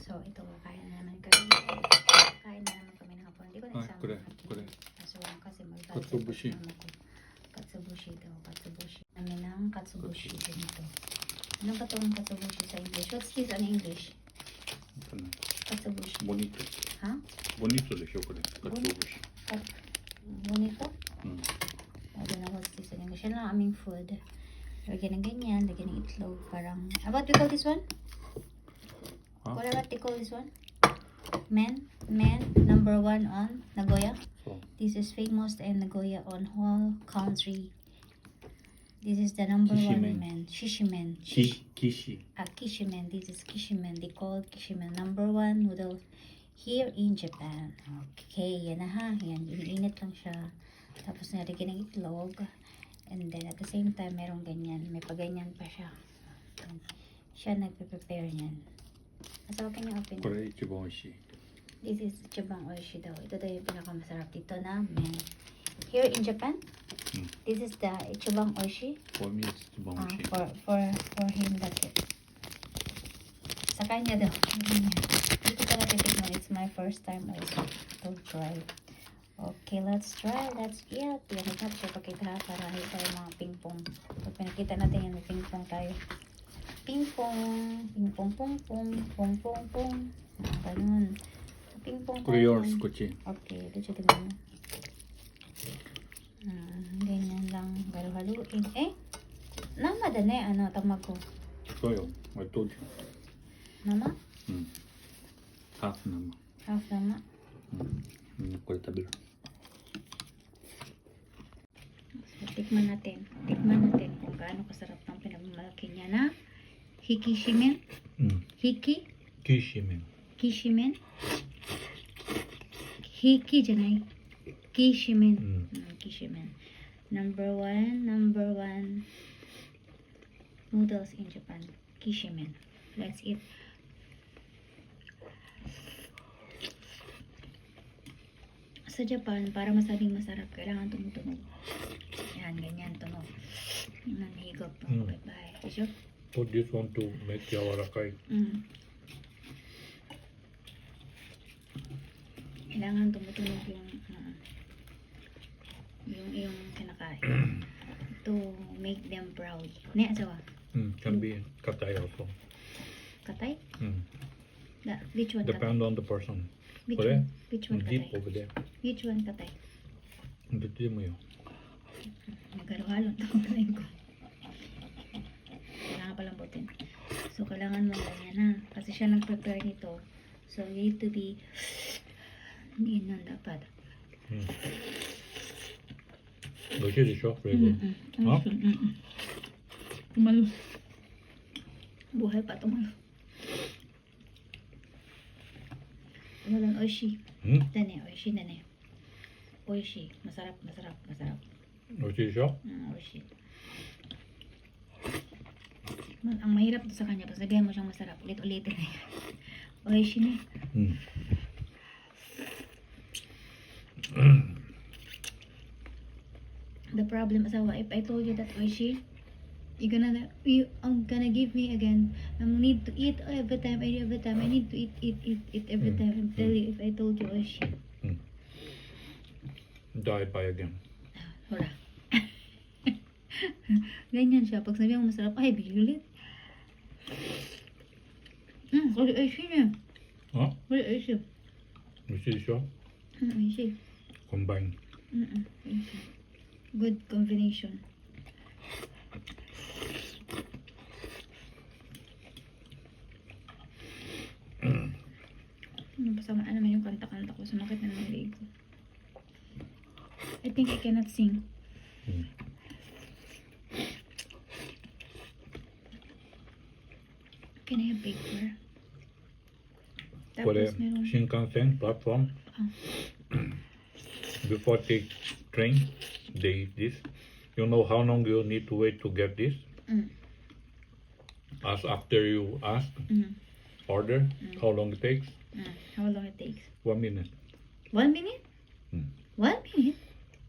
So, ito, kain na naman kami. Kain na naman kami ng hapon. Hindi ko na isama. kore. Kaso lang kasi mag-budget. Katsubushi. Katsubushi daw. Katsubushi. Namin ng katsubushi ganito. Anong katulong katsubushi sa English? What's this in English? Katsubushi. Bonito. Ha? Bonito deしょ、これ。Katsubushi. Bonito? Hmm. I don't know what's this in English. Yan lang ang aming food. Lagyan ng ganyan, lagyan ng itlog. Parang, what we call this one? Huh? What they call this one? Men, number 1 on Nagoya. So, This is famous in Nagoya on whole country. This is the number Kishimen. 1 men. Shishimen. Kishi. Kishimen. This is Kishimen. They call it Kishimen. Number 1 noodle here in Japan. Okay, yan na ha. Yan, iniinit lang siya. Tapos nalagyan ng itlog. And then at the same time, merong ganyan. May paganyan pa siya. And siya nagpe-prepare niyan. So, can you open it? これ一番美味しい。 This is Ichiban Oishi daw. Ito daw yung pinakamasarap dito na men. Here in Japan, this is the Ichiban Oishi. For me, it's 一番美味しい。 For him, that's it. Sa kanya daw. Dito ko natitikman. It's my first time also to try. Okay, let's try. Let's eat. Yan, ito siya pakita ha, para hindi tayo mga ping-pong. Pag pinakita natin yan, may ping-pong tayo. Ping-pong. Ping-pong, pong-pong. Pong-pong-pong. Ganun. Ping-pong これ yours, こっち。 Okay, ito siya tingnan mo. Ganyan lang. Halu-haluin. Nama da ne, tamago. そうよ。I told you. Nama? うん。ハーフ生。 Half nama. みんなこれ食べる。 So, tikman natin. Tikman natin kung gaano kasarap ng pinagmamalaki niya na hikishimen. うん。 Hiki? キシメン。 Kishimen? Hiki じゃない。Kishimen. うん。 Kishimen. Number one noodles in Japan. Kishimen. Let's eat. Sa Japan, para masabing masarap, kailangan tumutunog. Yan, ganyan, tunog. Nanghigop. Bye-bye. Sure? Put this one to make 柔らかい。 Kailangan tumutunog yung kinakain. To make them proud. Ne, asawa? うん。can be 硬い also。 Katay? うん。 Which one katay? Depend on the person。 Which これ one? Which one deep katay? over there。 Which one katay? どっちでもいいよ。 Nagkaro-halo na ang kain ko. Kailangan palambutin. So, kailangan mo ganyan na. Kasi siya nag-prepare nito. So, you need to be yun ang dapat. うん。美味しいでしょ、フレーバー。あ Tumalo. Buhay pa tumalo. Walang oishi. うん。 Dane, oishi na ne. Oishi. Masarap, masarap, masarap. 美味しいでしょ。 Oishi. Ang mahirap to sa kanya, pag sabihan mo siyang masarap, ulit-ulitin na yan. Oishi na. うん。 The problem, asawa, if I told you that oishi, I'm gonna give me again. I need to eat every time. I need to eat every time. I'm telling you, if I told you oishi. Die by again。 Hura. Ganyan siya. Pag sabihan mo masarap, ay, bigyan ulit. Kasi oishi niya. あ Kasi oishi. 美味しいでしょ。 Oishi. コンバイン。 Oishi. Good combination. Pasamaan naman yung kanta-kanta ko. Sumakit na ng leg ko. I think I cannot sing. うん。 Can I have paper? これ Tapos meron. 新幹線プラットフォーム。Before take train, they eat this. You know how long you need to wait to get this? As after you ask, order, how long it takes? How long it takes? 1 minute. 1 minute? 1 minute?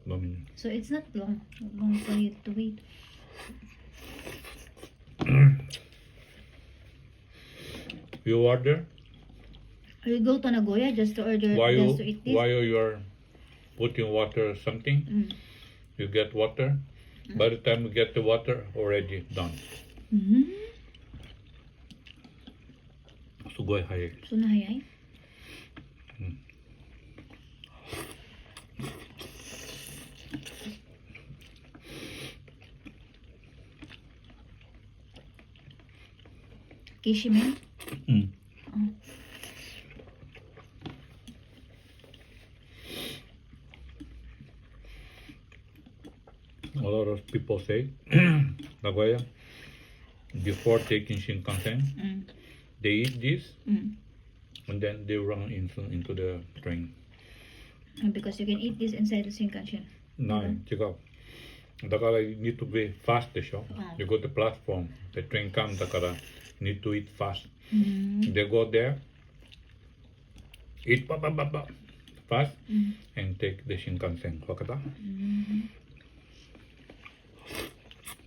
1 minute. So it's not long for you to wait. You order You go to Nagoya just to order, While just to eat this? while you are putting water or something, Mm. you get water. By the time you get the water, already done. Mm. すごい早い。そんな早い？きしめん？うん。A lot of people say Nagoya before taking Shinkansen, うん。 they eat this うん。 and then they run into the train. Because you can eat this inside the Shinkansen. ない、違う。だから you need to be fast でしょ。You go to platform, the train comes だから you need to eat fast. うん。 They go there, eat fast うん。 and take the Shinkansen. わかった？うん。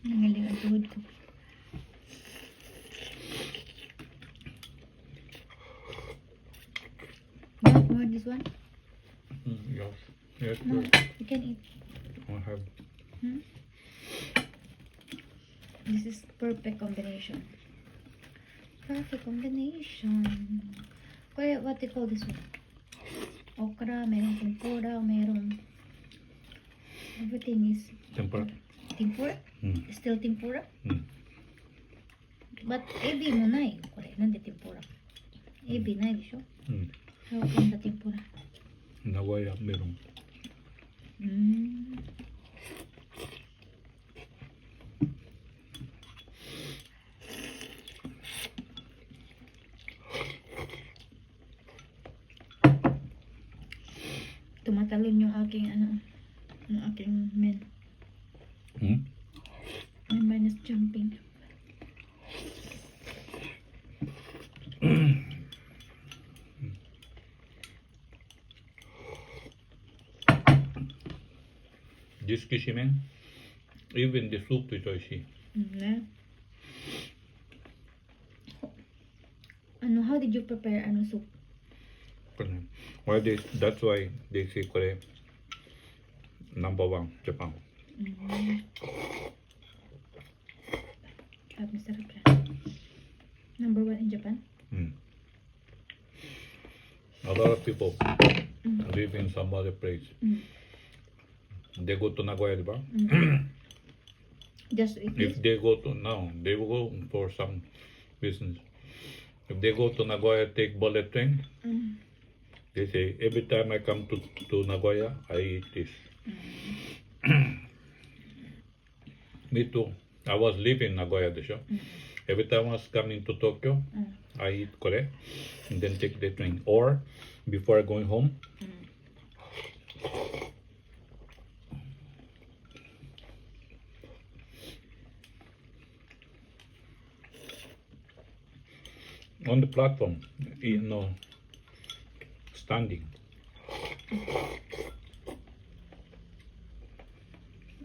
Nangaling ang tuhod ko. You want more this one? Yes. Yes, No, yes. you can eat. I have. Hmm? This is perfect combination. Perfect combination. Kaya what do you call this one? Okra, merong tempura, merong... Everything is Tempura. tempura. Mm. Still tempura. Mm. But ebi mo nai. Kore, nande tempura. Ebi nai desho. Mm. How come the tempura? Nagoya meron. Mm. Tumatalon yung aking yung aking men. Mm. My man is jumping. This kishimen, even the soup is oishi. Mm-hmm. How did you prepare soup? Why that's why they say Korea #1 Japan. Mm-hmm. Sabi sarap yan. Number 1 in Japan? Mm. A lot of people live in some other place. Mm. They go to Nagoya, diba? Just to eat If this? they go to now, they will go for some business. If they go to Nagoya, take bullet train, Mm. they say every time I come to Nagoya, I eat this. Me too. I was living in Nagoya, the show. Every time I was coming to Tokyo, I eat kore and then take the train. Or before going home, on the platform, standing.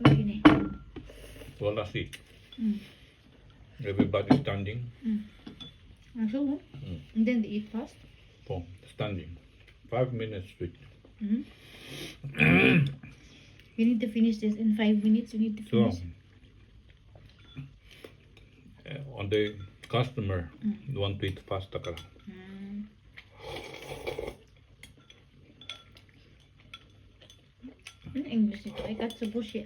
Okay na. Wala seat. Mm. Everybody standing. So, and then they eat fast? Oh, standing. 5 minutes straight. Mm-hmm. You need to finish this in 5 minutes. You need to So, finish. on the customer want to eat fast, takara. Mm. Ano English ito? Ay, katsubushi.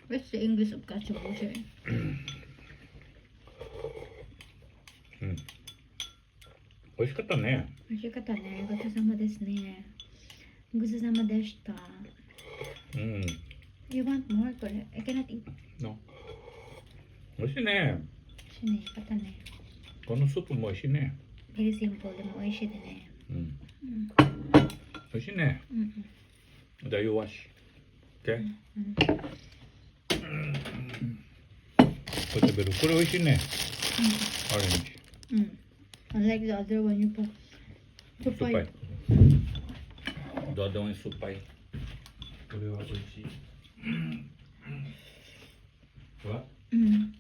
What's the English of katsubushi? 美味しかったね。美味しかったね。ごちそうさまですね。ごちそうさまでした。うん。 You want more? これ。I cannot eat. No. 美味しいね。美味しかったね。このスープも美味しいね。Very simple でも美味しいでね。うん。うん。美味しいね。うんじゃあ、you wash. Okay? うん。これ食べる。これ美味しいね。オレンジ。うん。Unlike the other one, you put 酸っぱい。 Supay. The other one is 酸っぱい。これは美味しい。What? うん。